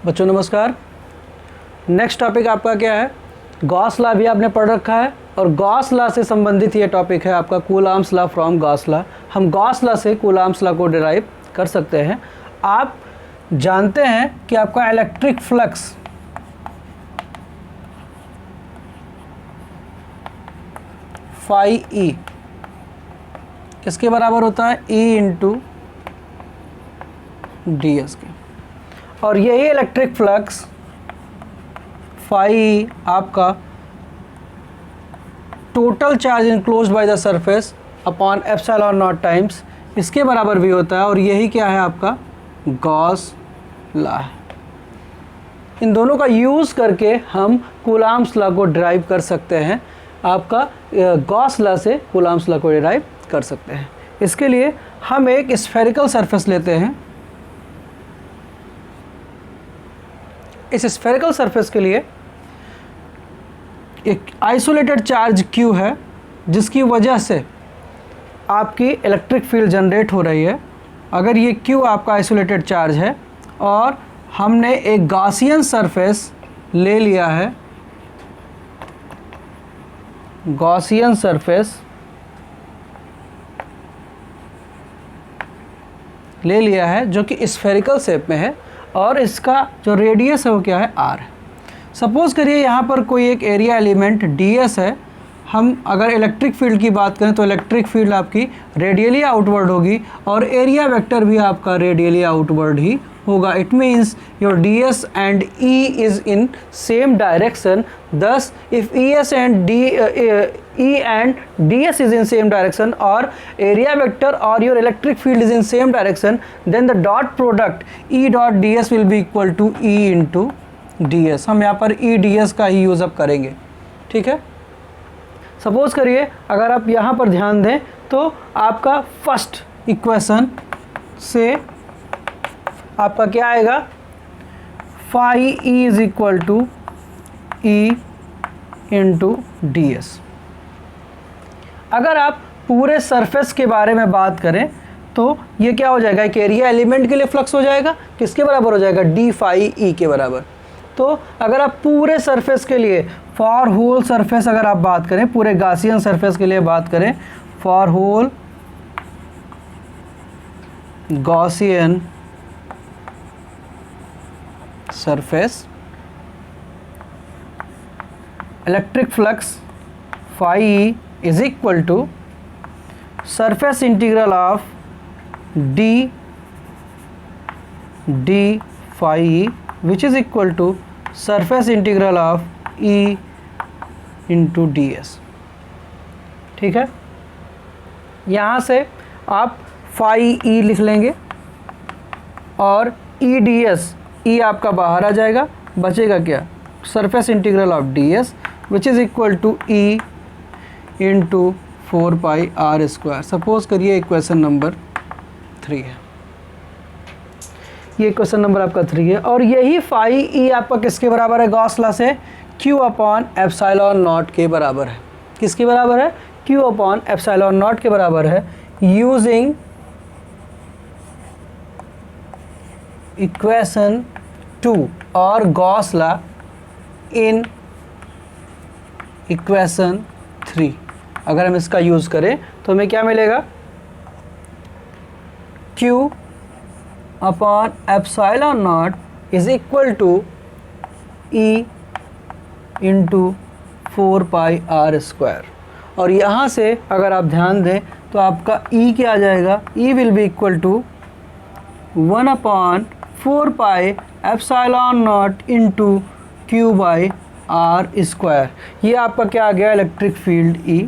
बच्चों नमस्कार। Next topic आपका क्या है? गॉस लॉ भी आपने पढ़ रखा है और गॉस लॉ से संबंधित ये टॉपिक है आपका Coulomb's law from Gauss law. हम गॉस लॉ से कूलॉम्स लॉ को डिराइव कर सकते हैं। आप जानते हैं कि आपका इलेक्ट्रिक फ्लक्स फाई ई किसके बराबर होता है? ई इंटू डी एस के। और यही इलेक्ट्रिक फ्लक्स फाई आपका total charge enclosed by the surface upon epsilon not times इसके बराबर भी होता है। और यही क्या है? आपका गॉस लॉ है। इन दोनों का यूज़ करके हम कूलॉम्स लॉ को डिराइव कर सकते हैं। आपका गॉस लॉ से कूलॉम्स लॉ को डिराइव कर सकते हैं। इसके लिए हम एक स्फेरिकल सरफेस लेते हैं। इस स्फेरिकल सरफेस के लिए एक आइसोलेटेड चार्ज Q है, जिसकी वजह से आपकी इलेक्ट्रिक फील्ड जनरेट हो रही है। अगर ये Q आपका आइसोलेटेड चार्ज है और हमने एक गॉसियन सरफेस ले लिया है, गॉसियन सरफेस ले लिया है जो कि स्फेरिकल शेप में है और इसका जो रेडियस है वो क्या है? R है। सपोज़ करिए यहाँ पर कोई एक एरिया एलिमेंट ds है। हम अगर इलेक्ट्रिक फील्ड की बात करें तो इलेक्ट्रिक फील्ड आपकी रेडियली आउटवर्ड होगी और एरिया वेक्टर भी आपका रेडियली आउटवर्ड ही होगा। It means your ds and E is in same direction. thus if ES and E and ds is in same direction or area vector or your electric field is in same direction, then the dot product E dot ds will be equal to E into ds। हम यहाँ पर E ds का ही use up करेंगे, ठीक है। Suppose करिए अगर आप यहाँ पर ध्यान दें तो आपका फर्स्ट इक्वेशन से आपका क्या आएगा? Phi E is equal to E into D S. अगर आप पूरे सरफेस के बारे में बात करें तो ये क्या हो जाएगा? एक एरिया एलिमेंट के लिए फ्लक्स हो जाएगा। किसके बराबर हो जाएगा? डी फाई ई के बराबर। तो अगर आप पूरे सरफेस के लिए फॉर होल सरफेस अगर आप बात करें, पूरे गॉसियन सरफेस के लिए बात करें, for whole Gaussian surface electric flux phi is equal to surface integral of D phi which is equal to surface integral of E into D S. ठीक है, यहाँ से आप फाई ई लिख लेंगे और ई डी एस, ई आपका बाहर आ जाएगा, बचेगा क्या? Surface integral of D S which is equal to E into 4 pi R square. Suppose करिए इक्वेशन नंबर 3 है, ये क्वेश्चन नंबर आपका 3 है। और यही फाई ई आपका किसके बराबर है? गॉस लॉ से Q अपॉन एप्सिलॉन नॉट के बराबर है। किसके बराबर है? Q अपॉन एप्सिलॉन नॉट के बराबर है। यूजिंग इक्वेशन 2 और गॉस लॉ इन इक्वेशन 3 अगर हम इसका यूज़ करें तो हमें क्या मिलेगा? Q upon epsilon naught is equal to E into 4 pi R square. और यहाँ से अगर आप ध्यान दें तो आपका E क्या आ जाएगा? E will be equal to 1 upon 4 pi epsilon naught into Q by R square. ये आपका क्या आ गया? Electric field E।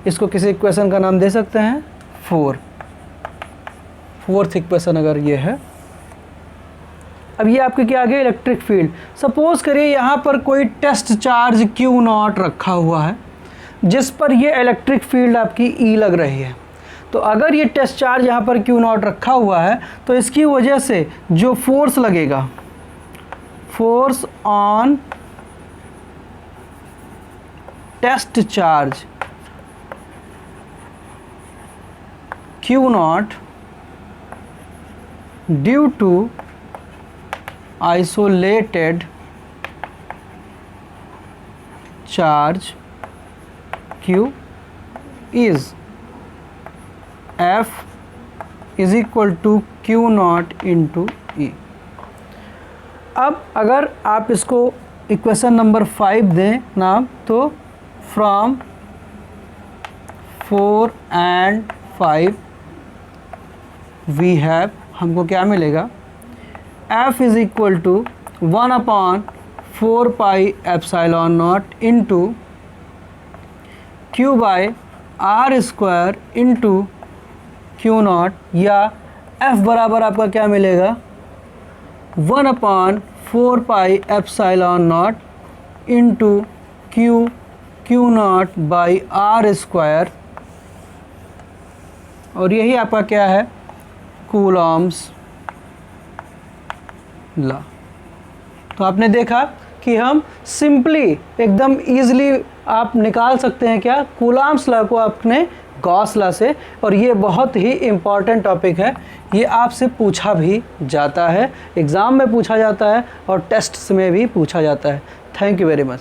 इसको किसी इक्वेशन का नाम दे सकते हैं 4th इक्वेशन अगर ये है। अब ये आपके क्या आ गया? Electric field. सपोज करिए यहाँ पर कोई टेस्ट चार्ज Q नॉट रखा हुआ है जिस पर ये इलेक्ट्रिक फील्ड आपकी E लग रही है। तो अगर ये टेस्ट चार्ज यहाँ पर Q नॉट रखा हुआ है तो इसकी वजह से जो फोर्स लगेगा, force on test charge Q naught due to isolated charge Q is F is equal to Q naught into E। अब अगर आप इसको इक्वेशन नंबर 5 दें नाम, तो फ्रॉम 4 and 5 वी हैव, हमको क्या मिलेगा, F is equal to 1/4 pi epsilon naught into Q by R square into Q naught, या F बराबर आपका क्या मिलेगा, 1/4 pi epsilon naught into Q naught by R square, और यही आपका क्या है, कूलॉम्स लॉ। तो आपने देखा कि हम सिंपली एकदम ईजिली आप निकाल सकते हैं क्या, कूलॉम्स लॉ को अपने गॉस लॉ से, और ये बहुत ही इम्पॉर्टेंट टॉपिक है। ये आपसे पूछा भी जाता है, एग्ज़ाम में पूछा जाता है और टेस्ट्स में भी पूछा जाता है। Thank you very much.